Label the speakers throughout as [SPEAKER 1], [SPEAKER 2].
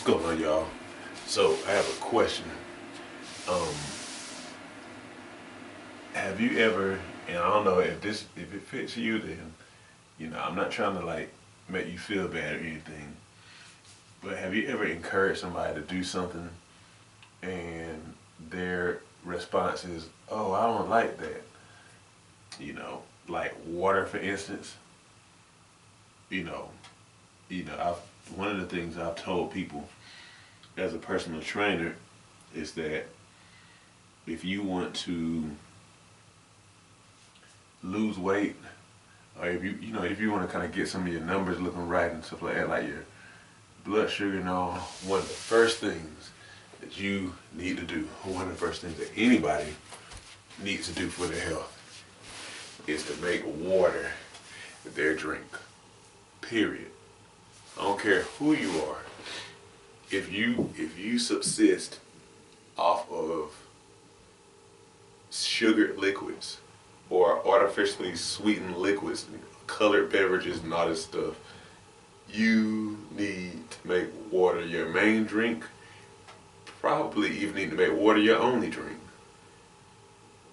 [SPEAKER 1] What's going on, y'all? So I have a question. Um, have you ever, and I don't know if it fits you, then I'm not trying to like make you feel bad or anything, but have you ever encouraged somebody to do something and their response is, "Oh, I don't like that." Like water, for instance. You know, one of the things I've told people as a personal trainer is that if you want to lose weight, or if you want to kind of get some of your numbers looking right and stuff like that, like your blood sugar and all, one of the first things that you need to do, one of the first things that anybody needs to do for their health, is to make water their drink. Period. I don't care who you are. If you subsist off of sugared liquids or artificially sweetened liquids, colored beverages and all this stuff, you need to make water your main drink. Probably even need to make water your only drink.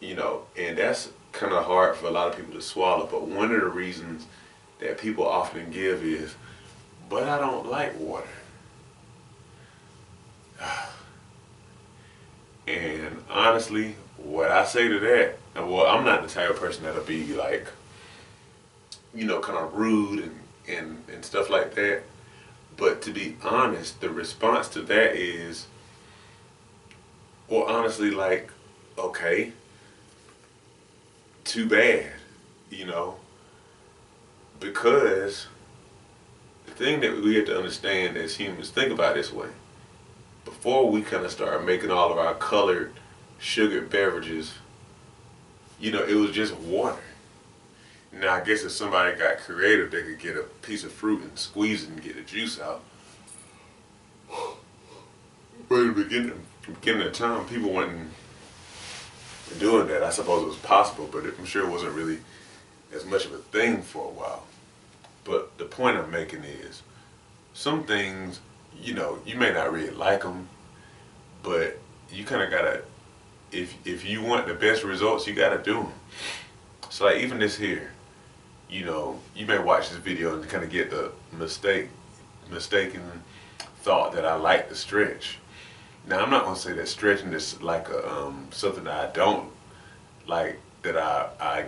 [SPEAKER 1] And that's kind of hard for a lot of people to swallow, but one of the reasons that people often give is, but I don't like water. And honestly, what I say to that, well, I'm not the type of person that'll be like, kind of rude and stuff like that. But to be honest, the response to that is, well, honestly, like, okay, too bad, because the thing that we have to understand as humans, think about it this way. Before we kind of started making all of our colored, sugared beverages, it was just water. Now, I guess if somebody got creative, they could get a piece of fruit and squeeze it and get the juice out. But in the beginning of time, people weren't doing that. I suppose it was possible, but I'm sure it wasn't really as much of a thing for a while. But the point I'm making is, some things, you may not really like them, but you kind of gotta, if you want the best results, you gotta do them. So like even this here, you may watch this video and kind of get the mistaken thought that I like to stretch. Now I'm not gonna say that stretching is like something that I don't like, that I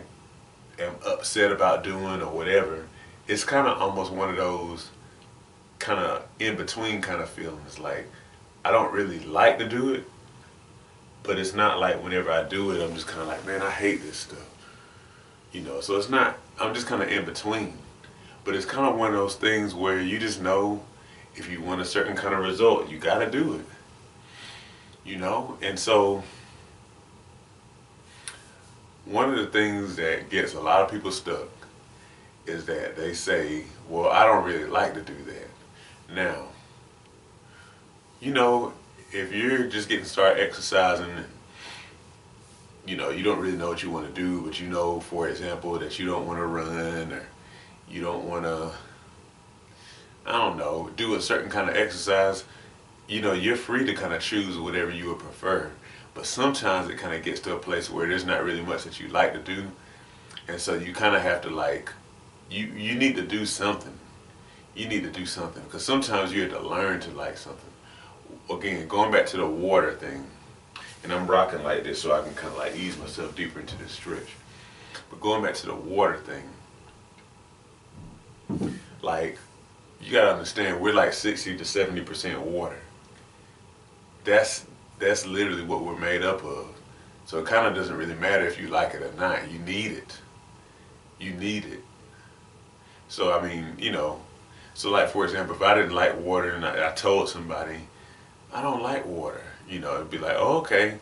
[SPEAKER 1] am upset about doing or whatever. It's kind of almost one of those kind of in between kind of feelings. Like, I don't really like to do it, but it's not like whenever I do it, I'm just kind of like, man, I hate this stuff. So it's not, I'm just kind of in between. But it's kind of one of those things where you just know if you want a certain kind of result, you got to do it. And so one of the things that gets a lot of people stuck is that they say, well, I don't really like to do that. Now, if you're just getting started exercising, you don't really know what you want to do, but for example, that you don't want to run, or you don't want to, I don't know, do a certain kind of exercise, you're free to kind of choose whatever you would prefer. But sometimes it kind of gets to a place where there's not really much that you like to do. And so you kind of have to like, you need to do something. You need to do something. Because sometimes you have to learn to like something. Again, going back to the water thing, and I'm rocking like this so I can kind of like ease myself deeper into this stretch. But going back to the water thing, like, you gotta understand, we're like 60 to 70% water. That's literally what we're made up of. So it kind of doesn't really matter if you like it or not. You need it. You need it. So I mean, so like for example, if I didn't like water and I told somebody, I don't like water, it'd be like, oh, okay,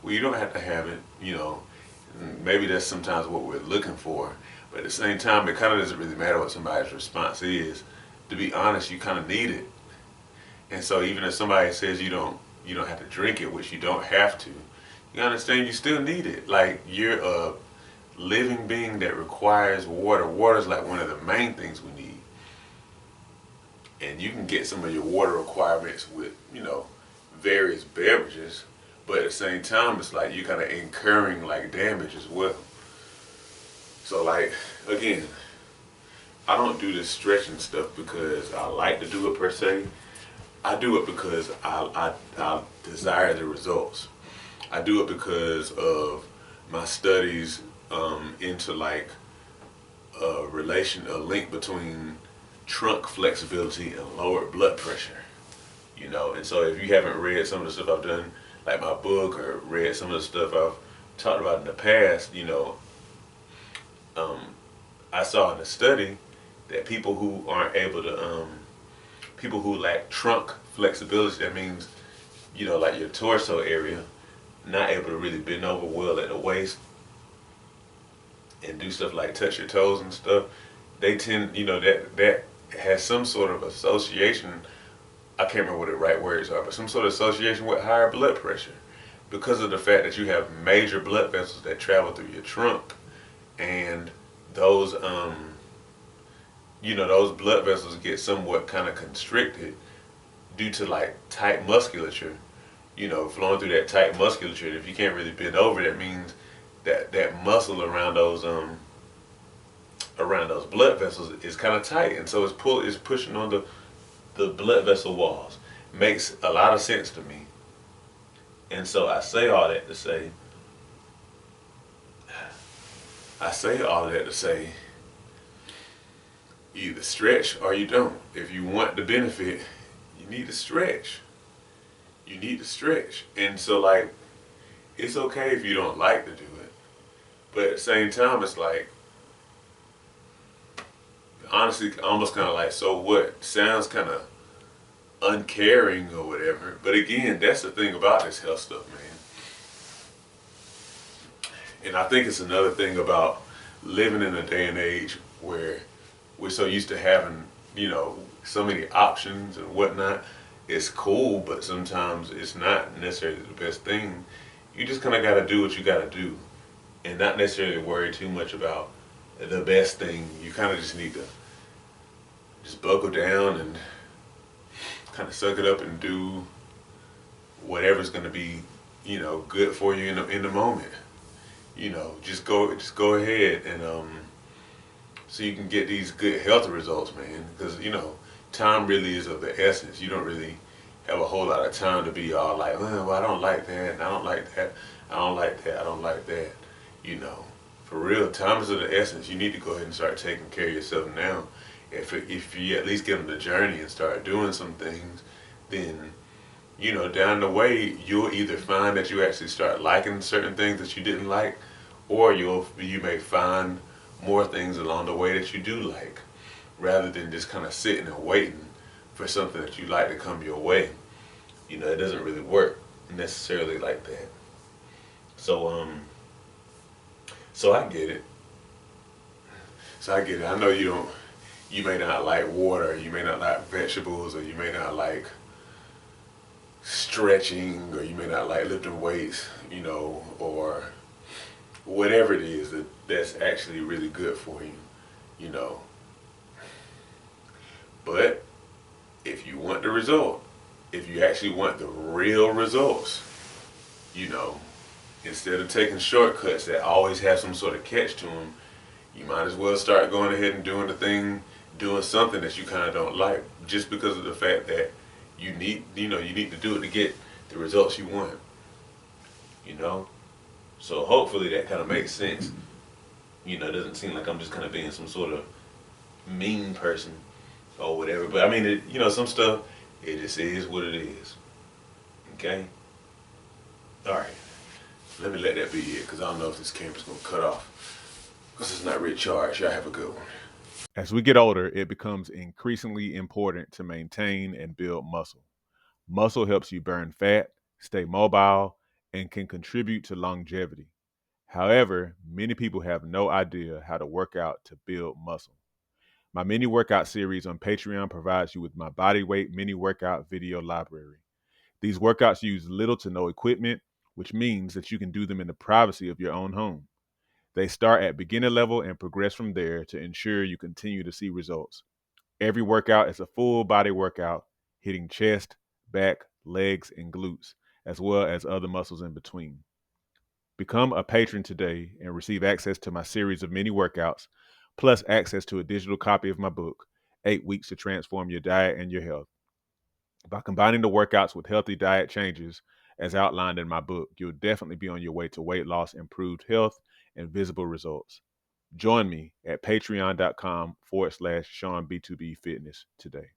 [SPEAKER 1] well, you don't have to have it, and maybe that's sometimes what we're looking for. But at the same time, it kind of doesn't really matter what somebody's response is. To be honest, you kind of need it. And so even if somebody says you don't have to drink it, which you don't have to, you understand you still need it. Like, you're a living being that requires water. Water is like one of the main things we need. and you can get some of your water requirements with, various beverages, but at the same time, it's like you're kind of incurring like damage as well. So like again, I don't do this stretching stuff because I like to do it per se. I do it because I desire the results. I do it because of my studies into like a link between trunk flexibility and lowered blood pressure. And so if you haven't read some of the stuff I've done, like my book, or read some of the stuff I've talked about in the past, um, I saw in a study that people who aren't able to, people who lack trunk flexibility, that means, like your torso area, not able to really bend over well at the waist and do stuff like touch your toes and stuff, they tend, that has some sort of association. I can't remember what the right words are, but some sort of association with higher blood pressure because of the fact that you have major blood vessels that travel through your trunk, and those those blood vessels get somewhat kind of constricted due to like tight musculature, flowing through that tight musculature. And if you can't really bend over, that means that muscle around those blood vessels is kind of tight, and so it's pushing on the blood vessel walls. Makes a lot of sense to me. And so I say all that to say, you either stretch or you don't. If you want the benefit, you need to stretch. You need to stretch. And so like, it's okay if you don't like to do it. But at the same time, it's like, honestly, almost kind of like, so what? Sounds kind of uncaring or whatever. But again, that's the thing about this health stuff, man. And I think it's another thing about living in a day and age where we're so used to having, so many options and whatnot. It's cool, but sometimes it's not necessarily the best thing. You just kind of got to do what you got to do and not necessarily worry too much about the best thing. You kind of just need to just buckle down and kind of suck it up and do whatever's going to be, good for you in the moment. Just go ahead and so you can get these good health results, man. Because time really is of the essence. You don't really have a whole lot of time to be all like, well, I don't like that, and I don't like that, I don't like that, I don't like that. For real, time is of the essence. You need to go ahead and start taking care of yourself now. If you at least get on the journey and start doing some things, then down the way you'll either find that you actually start liking certain things that you didn't like, or you may find more things along the way that you do like, rather than just kind of sitting and waiting for something that you like to come your way. It doesn't really work necessarily like that. So I get it. I know you may not like water, you may not like vegetables, or you may not like stretching, or you may not like lifting weights, or whatever it is that's actually really good for you, you know. But if you want the result, if you actually want the real results, you know, instead of taking shortcuts that always have some sort of catch to them, you might as well start going ahead and doing something that you kind of don't like, just because of the fact that you need to do it to get the results you want, you know. So hopefully that kind of makes sense. It doesn't seem like I'm just kind of being some sort of mean person or whatever. But I mean, some stuff, it just is what it is. Okay? All right. Let me let that be it, because I don't know if this camera's going to cut off, because it's not recharged. Y'all have a good one.
[SPEAKER 2] As we get older, it becomes increasingly important to maintain and build muscle. Muscle helps you burn fat, stay mobile, and can contribute to longevity. However, many people have no idea how to work out to build muscle. My mini workout series on Patreon provides you with my body weight mini workout video library. These workouts use little to no equipment, which means that you can do them in the privacy of your own home. They start at beginner level and progress from there to ensure you continue to see results. Every workout is a full body workout, hitting chest, back, legs, and glutes, as well as other muscles in between. Become a patron today and receive access to my series of mini workouts, plus access to a digital copy of my book, 8 Weeks to Transform Your Diet and Your Health. By combining the workouts with healthy diet changes, as outlined in my book, you'll definitely be on your way to weight loss, improved health, and visible results. Join me at patreon.com/SeanB2B Fitness today.